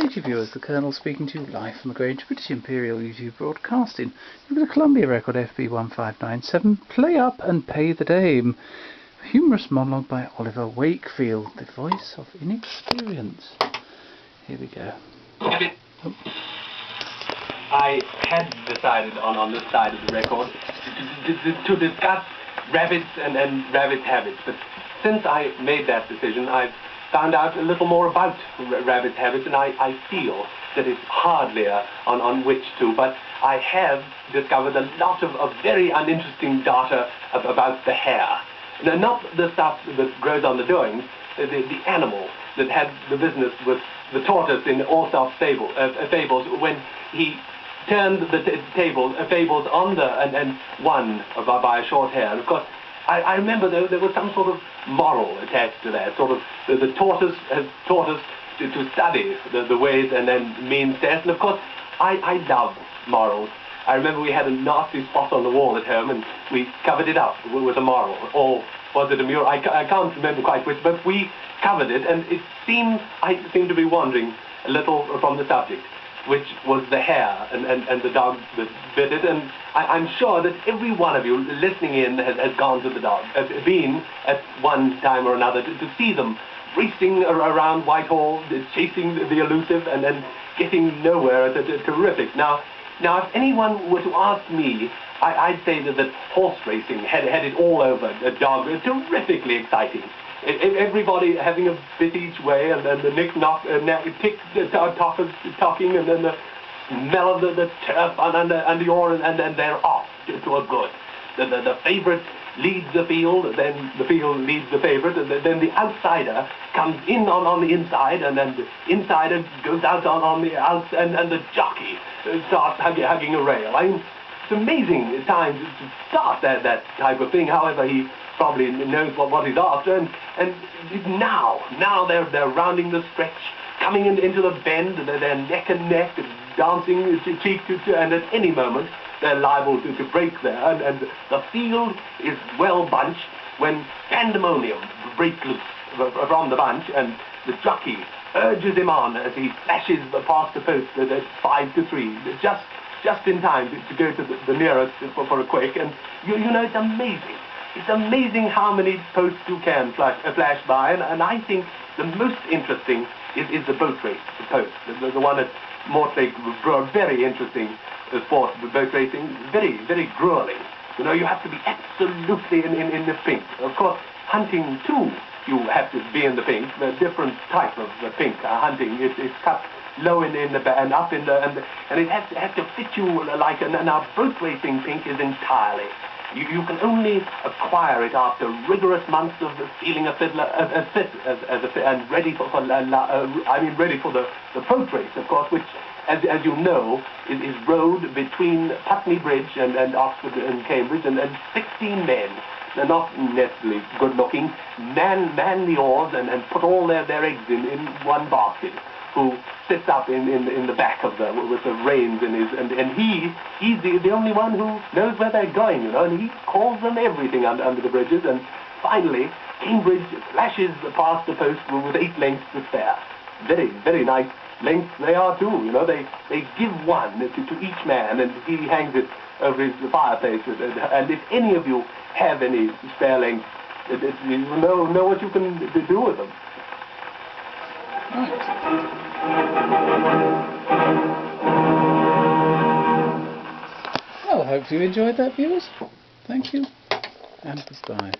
YouTube viewers, the Colonel speaking to you live from the Grange, British Imperial YouTube Broadcasting. You've got a Columbia record FB1597, Play Up and Pay the Dame. A humorous monologue by Oliver Wakefield, the voice of inexperience. Here we go. Oh. I had decided on this side of the record to discuss rabbits and rabbit habits, but since I made that decision, I've found out a little more about rabbit habits, and I feel that it's hardly on which to, but I have discovered a lot of very uninteresting data about the hare. Now, not the stuff that grows on the doings, the animal that had the business with the tortoise in Aesop's fables when he turned the fables on and won by a short hair. And of course, I remember there was some sort of moral attached to that, sort of the tortoise has taught us to study the ways and then means test. And of course, I love morals. I remember we had a nasty spot on the wall at home and we covered it up with a moral. Or was it a mural? I can't remember quite which, but we covered it, and I seemed to be wandering a little from the subject, which was the hare and the dog that bit it. And I'm sure that every one of you listening in has gone to the dog, has been at one time or another to see them racing around Whitehall, chasing the elusive and then getting nowhere. It's terrific. Now, if anyone were to ask me, I'd say that horse racing had it all over. A dog, terrifically exciting. Everybody having a bit each way, and then the tick-tock talking, and then the smell of the turf under your, and then they're off to a good. The favourite leads the field, then the field leads the favourite, and then the outsider comes in on the inside, and then the insider goes out on the outs, and the jockey starts hugging a rail. I mean, it's amazing time to start that type of thing. However, he probably knows what he's after, and now they're rounding the stretch, coming into the bend, and they're neck and neck, dancing cheek to, and at any moment they're liable to break there, and the field is well bunched when pandemonium breaks loose from the bunch, and the jockey urges him on as he flashes past the post at 5-3, just in time to go to the nearest for a quick. And you know, it's amazing. It's amazing how many posts you can flash by, and I think the most interesting is the boat race, the post, the one at Mortlake Broad. Very interesting sport, boat racing, very, very grueling. You know, you have to be absolutely in the pink. Of course, hunting too, you have to be in the pink. The different type of pink hunting. It's cut low in the and up in the and it has to fit you like now boat racing pink is entirely. You can only acquire it after rigorous months of feeling a fiddler and ready for the boat race, of course, which, as you know, is rowed between Putney Bridge and Oxford and Cambridge, and 16 men. They're not necessarily good-looking. Man the oars and put all their eggs in one basket, who sits up in the back of with the reins in his, and he's the only one who knows where they're going, you know, and he calls them everything under the bridges, and finally Cambridge flashes past the post with 8 lengths to spare. Very, very nice lengths they are too, you know. They give one to each man, and he hangs it over his fireplace, and if any of you have any spare lengths, you know what you can do with them. Well, I hope you enjoyed that, viewers. Thank you, and goodbye.